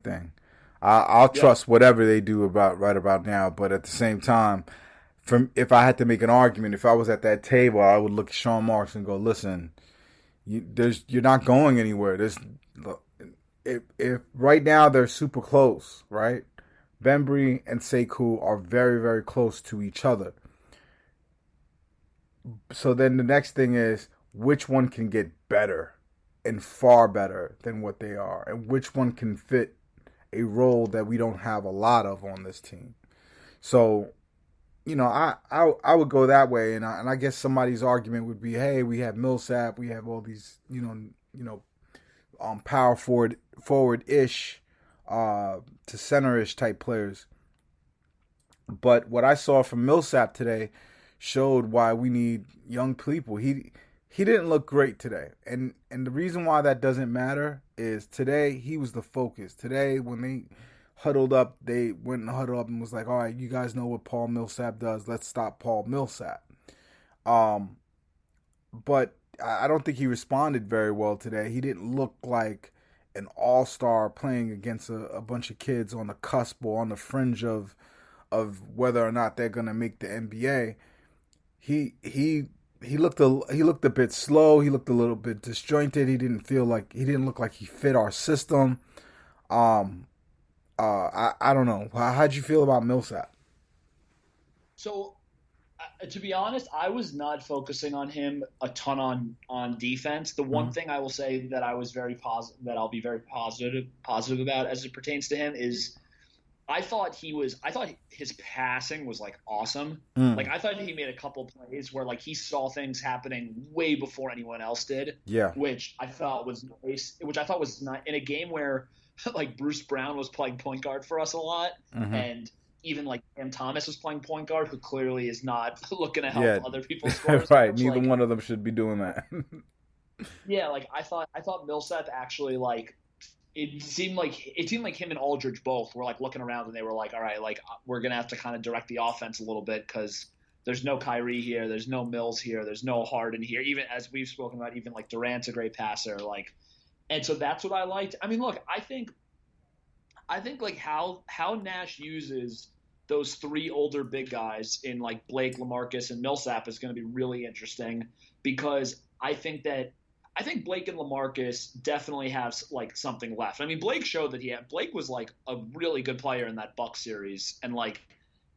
thing. I'll Yeah. trust whatever they do right about now, but at the same time, from if I had to make an argument, if I was at that table, I would look at Sean Marks and go, "Listen, you're not going anywhere. If right now they're super close, right? Bembry and Sekou are very very close to each other. So then the next thing is which one can get better and far better than what they are, and which one can fit a role that we don't have a lot of on this team. So I would go that way, and I guess somebody's argument would be, hey, we have Millsap, we have all these power forward ish to center ish type players. But what I saw from Millsap today showed why we need young people. He didn't look great today, and the reason why that doesn't matter is today he was the focus. Today when they huddled up, they went and huddled up and was like, all right, you guys know what Paul Millsap does. Let's stop Paul Millsap. Um, but I don't think he responded very well today. He didn't look like an all-star playing against a bunch of kids on the cusp or on the fringe of whether or not they're going to make the NBA. He looked a bit slow. He looked a little bit disjointed. He didn't look like he fit our system. Um, I don't know. How'd you feel about Millsap? So to be honest, I was not focusing on him a ton on defense. The one Mm-hmm. thing I will say that I was very positive that I'll be very positive about as it pertains to him is I thought his passing was like awesome. Mm. Like I thought he made a couple plays where like he saw things happening way before anyone else did, Yeah. which I thought was nice. Which I thought was not in a game where like Bruce Brown was playing point guard for us a lot, Mm-hmm. and even like Cam Thomas was playing point guard, who clearly is not looking to help Yeah. other people score as Right. much. Neither Like one of them should be doing that. yeah, like I thought Millsap actually like it seemed like him and Aldridge both were like looking around and they were like, all right, like we're gonna have to kind of direct the offense a little bit because there's no Kyrie here, there's no Mills here, there's no Harden here. Even as we've spoken about, even like Durant's a great passer, like, and so that's what I liked. I mean, look, I think like how Nash uses those three older big guys in like Blake, LaMarcus, and Millsap is going to be really interesting because I think Blake and LaMarcus definitely have like something left. I mean, Blake showed that Blake was like a really good player in that Buck series and like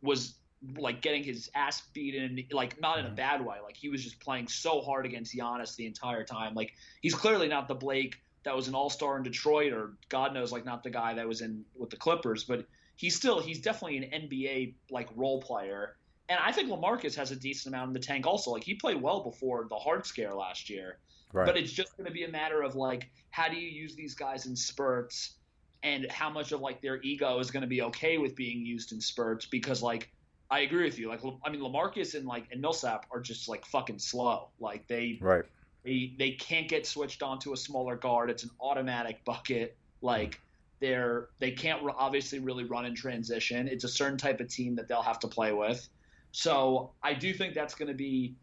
was like getting his ass beaten, like not in a Mhm. bad way. Like he was just playing so hard against Giannis the entire time. Like he's clearly not the Blake that was an all-star in Detroit, or God knows, like not the guy that was in with the Clippers, but he's definitely an NBA like role player. And I think LaMarcus has a decent amount in the tank also. Like he played well before the hard scare last year. Right. But it's just going to be a matter of like how do you use these guys in spurts and how much of like their ego is going to be okay with being used in spurts because like I agree with you. Like I mean LaMarcus and Millsap are just like fucking slow. Like Right. they can't get switched onto a smaller guard. It's an automatic bucket. Like they can't obviously really run in transition. It's a certain type of team that they'll have to play with. So I do think that's going to be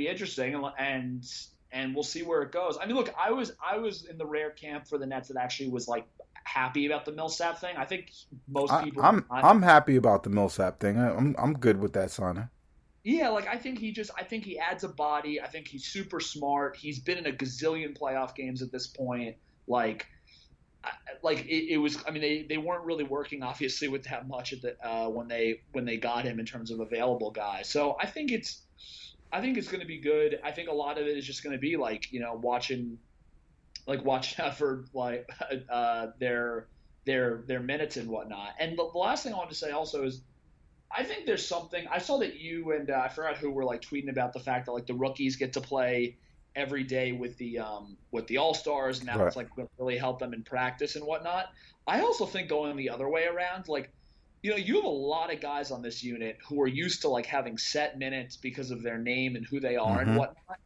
interesting, and we'll see where it goes. I mean, look, I was in the rare camp for the Nets that actually was like happy about the Millsap thing. I think most I, people I'm were not. I'm happy about the Millsap thing. I'm good with that signing. Yeah, like I think he adds a body. I think he's super smart. He's been in a gazillion playoff games at this point. Like it was. I mean, they weren't really working obviously with that much at the when they got him in terms of available guys. So I think it's going to be good. I think a lot of it is just going to be like watching out for like their minutes and whatnot. And the last thing I want to say also is I think there's something I saw that you and I forgot who were like tweeting about the fact that like the rookies get to play every day with the All Stars, and now Right. it's like going to really help them in practice and whatnot. I also think going the other way around, like you have a lot of guys on this unit who are used to like having set minutes because of their name and who they are and Mm-hmm. whatnot.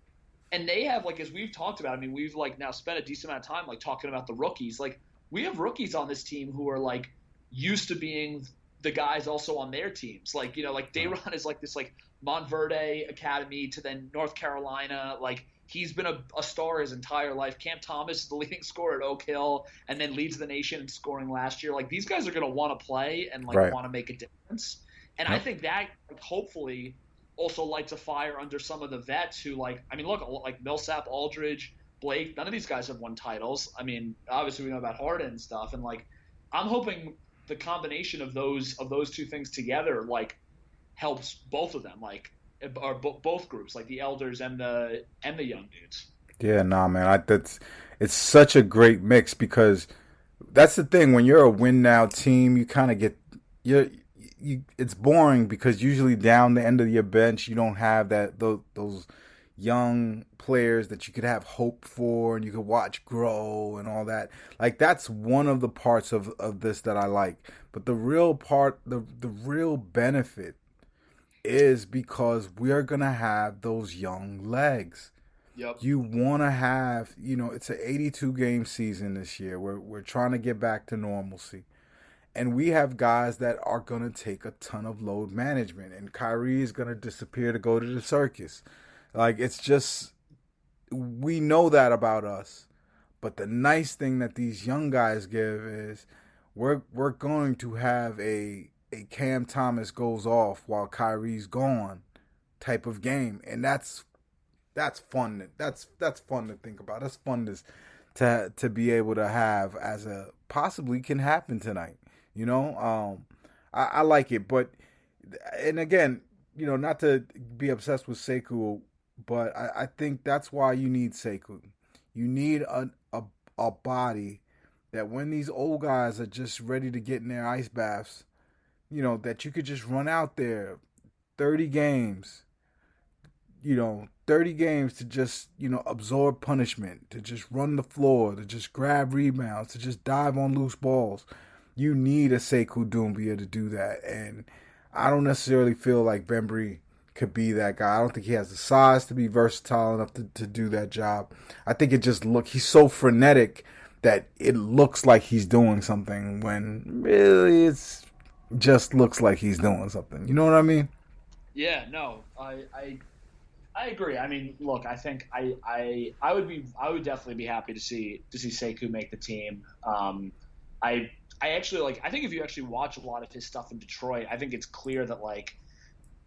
And they have like as we've talked about, I mean, we've like now spent a decent amount of time like talking about the rookies. Like we have rookies on this team who are like used to being the guys also on their teams. Like, like Dayron is like this like Montverde Academy to then North Carolina. Like he's been a star his entire life. Cam Thomas is the leading scorer at Oak Hill and then leads the nation in scoring last year. Like these guys are going to want to play and like Right. want to make a difference. And I Yep. think that like, hopefully also lights a fire under some of the vets who like I mean look like Millsap, Aldridge, Blake, none of these guys have won titles. I mean, obviously we know about Harden and stuff and like I'm hoping the combination of those two things together like helps both of them like or both groups like the elders and the young dudes. Yeah, nah, man. That's it's such a great mix because that's the thing. When you're a win now team, you kind of get you. It's boring because usually down the end of your bench, you don't have those young players that you could have hope for and you could watch grow and all that. Like that's one of the parts of this that I like. But the real part, the real benefit is because we are gonna have those young legs. Yep. You want to have, it's an 82 game season this year. We're trying to get back to normalcy. And we have guys that are going to take a ton of load management. And Kyrie is going to disappear to go to the circus. Like, it's just, we know that about us. But the nice thing that these young guys give is we're going to have a Cam Thomas goes off while Kyrie's gone type of game. And that's fun. That's fun to think about. That's fun to be able to have as a possibly can happen tonight. I like it, but and again, not to be obsessed with Sekou, but I think that's why you need Sekou. You need a body that when these old guys are just ready to get in their ice baths, that you could just run out there 30 games 30 games to just, absorb punishment, to just run the floor, to just grab rebounds, to just dive on loose balls. You need a Sekou Doumbia to do that. And I don't necessarily feel like Bembry could be that guy. I don't think he has the size to be versatile enough to do that job. I think he's so frenetic that it looks like he's doing something when really it's just looks like he's doing something. You know what I mean? Yeah, no, I agree. I mean, look, I think I would definitely be happy to see Sekou make the team. I actually like I think if you actually watch a lot of his stuff in Detroit, I think it's clear that like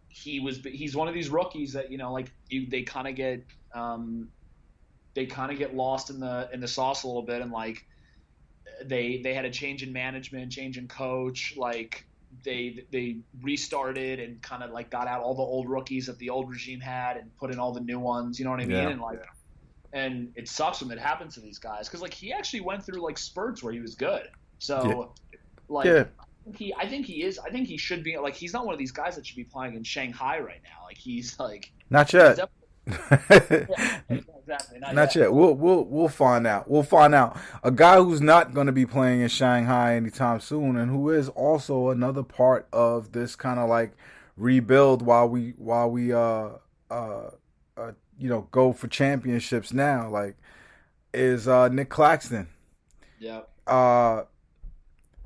he's one of these rookies that they kind of get lost in the sauce a little bit and like they had a change in management, change in coach, like they restarted and kind of like got out all the old rookies that the old regime had and put in all the new ones, you know what I mean? Yeah. And like and it sucks when it happens to these guys because like he actually went through like spurts where he was good. So like Yeah. I think he should be like he's not one of these guys that should be playing in Shanghai right now. Like he's like Not yet. yeah, exactly. Not yet. We'll find out. We'll find out. A guy who's not going to be playing in Shanghai anytime soon, and who is also another part of this kind of like rebuild while we go for championships now. Like is Nick Claxton. Yeah.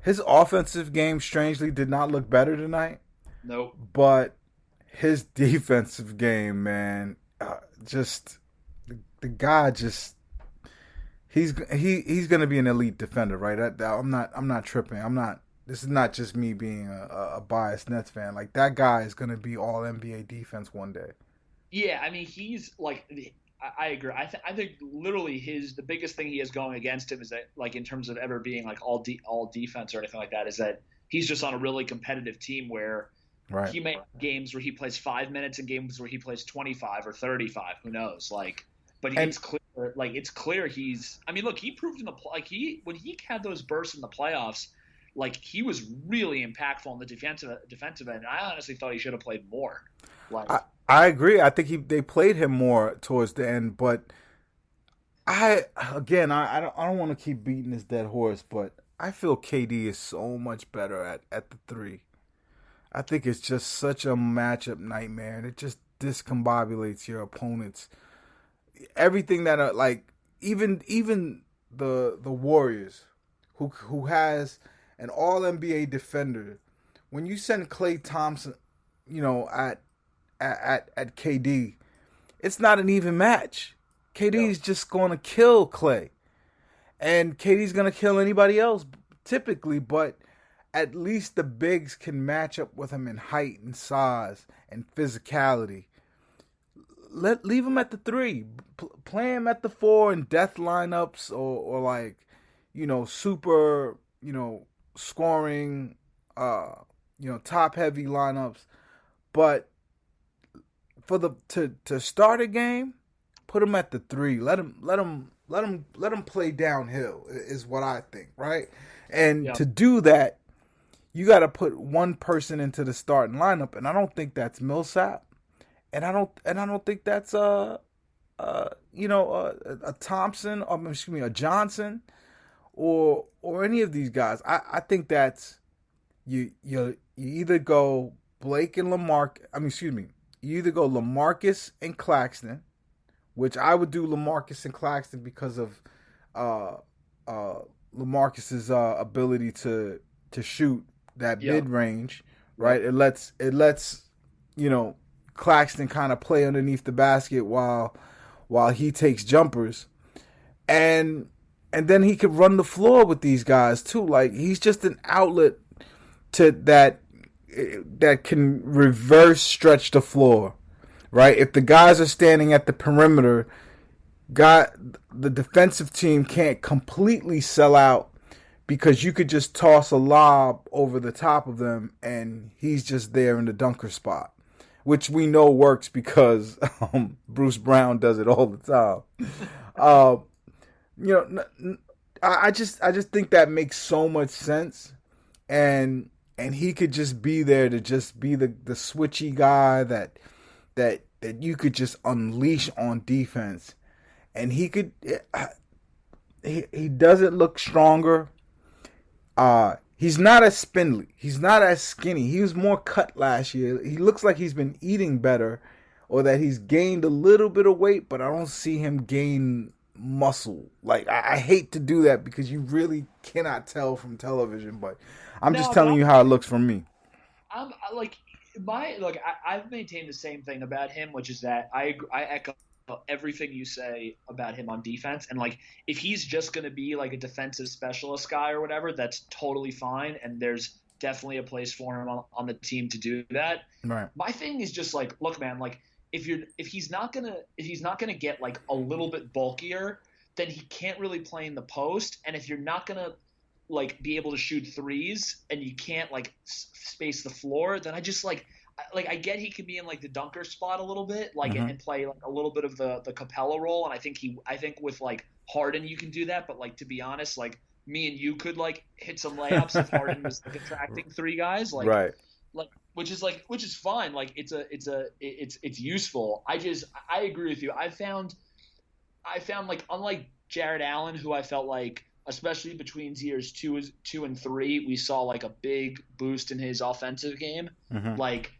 His offensive game strangely did not look better tonight. Nope. But his defensive game, man, just the guy just he's gonna be an elite defender, right? I'm not tripping. This is not just me being a biased Nets fan. Like that guy is gonna be all NBA defense one day. Yeah, I mean he's like I agree. I think literally the biggest thing he has going against him is that like in terms of ever being like all defense or anything like that is that he's just on a really competitive team where right. He may have games where he plays 5 minutes and games where he plays 25 or 35. Who knows? Like, but it's clear. Like it's clear he's. I mean, look, he proved in the when he had those bursts in the playoffs, like he was really impactful on the defensive end. I honestly thought he should have played more. Like I agree. I think they played him more towards the end, but I don't want to keep beating this dead horse, but I feel KD is so much better at the three. I think it's just such a matchup nightmare, and it just discombobulates your opponents. Everything that like even the Warriors, who has an All NBA defender, when you send Klay Thompson, at KD, it's not an even match. Yep. KD's just going to kill Clay. And KD's going to kill anybody else typically, but at least the bigs can match up with him in height and size and physicality. Leave him at the 3. Play him at the 4 in death lineups or like, super, scoring, top heavy lineups. But for to start a game, put him at the 3. Let him play downhill is what I think, right? And Yep. to do that, you got to put one person into the starting lineup, and I don't think that's Millsap, and I don't think that's a Thompson, or excuse me, a Johnson, or any of these guys. I think that's you either go Blake and you either go LaMarcus and Claxton, which I would do LaMarcus and Claxton because of LaMarcus's ability to shoot that Yep. mid range, right? It lets Claxton kind of play underneath the basket while he takes jumpers, and then he could run the floor with these guys too. Like, he's just an outlet to that can reverse stretch the floor, right? If the guys are standing at the perimeter, the defensive team can't completely sell out because you could just toss a lob over the top of them and he's just there in the dunker spot, which we know works because Bruce Brown does it all the time. I just think that makes so much sense, and he could just be there to just be the switchy guy that you could just unleash on defense, and he doesn't look stronger. He's not as spindly. He's not as skinny. He was more cut last year. He looks like he's been eating better, or that he's gained a little bit of weight, but I don't see him gain muscle. Like, I hate to do that because you really cannot tell from television, but I'm just telling you how it looks from me. I'm like I've maintained the same thing about him, which is that I echo everything you say about him on defense. And like, if he's just going to be like a defensive specialist guy or whatever, that's totally fine. And there's definitely a place for him on the team to do that. Right. My thing is just like, look, man, like if he's not gonna get like a little bit bulkier, then he can't really play in the post. And if you're not gonna like be able to shoot threes and you can't like space the floor, then I just like I get he can be in like the dunker spot a little bit, like and play like a little bit of the Capella role, and I think with like Harden you can do that, but like to be honest, like me and you could like hit some layups if Harden was like attracting 3 guys, like right, like which is fine, like it's useful. I agree with you. I found like, unlike Jared Allen, who I felt like, especially between years 2 and 3, we saw like a big boost in his offensive game. Like,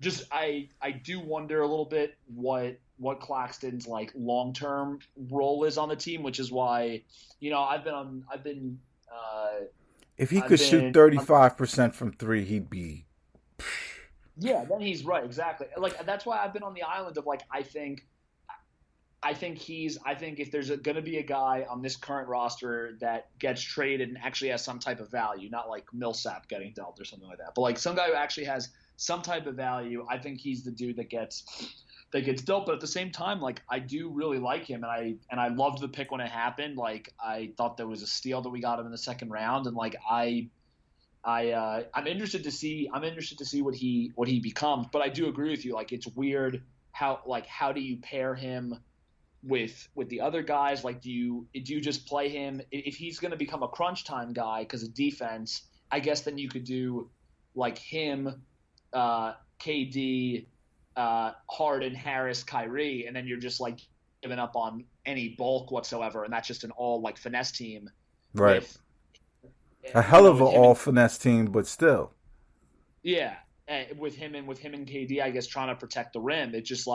just I do wonder a little bit what Claxton's like long-term role is on the team, which is why, if he could shoot 35% from 3, he'd be. Yeah, then he's right, exactly. Like, that's why I've been on the island of like, I think if there's going to be a guy on this current roster that gets traded and actually has some type of value, not like Millsap getting dealt or something like that, but like some guy who actually has some type of value, I think he's the dude that gets dealt. But at the same time, like, I do really like him, and I loved the pick when it happened. Like, I thought there was a steal that we got him in the second round, and like I'm interested to see what he becomes. But I do agree with you. Like, it's weird how do you pair him with the other guys? Like, do you just play him if he's going to become a crunch time guy because of defense? I guess then you could do like him, KD, Harden, Harris, Kyrie, and then you're just like giving up on any bulk whatsoever, and that's just an all like finesse team. Right. A hell of an all finesse team, but still. Yeah, with him and KD, I guess trying to protect the rim. It's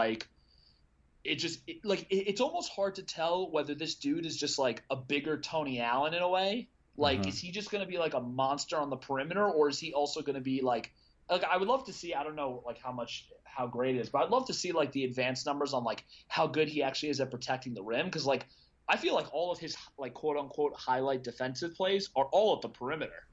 almost hard to tell whether this dude is just like a bigger Tony Allen in a way. Like, is he just going to be like a monster on the perimeter, or is he also going to be like like I would love to see. I don't know like how great it is, but I'd love to see like the advanced numbers on like how good he actually is at protecting the rim because like I feel like all of his like quote unquote highlight defensive plays are all at the perimeter.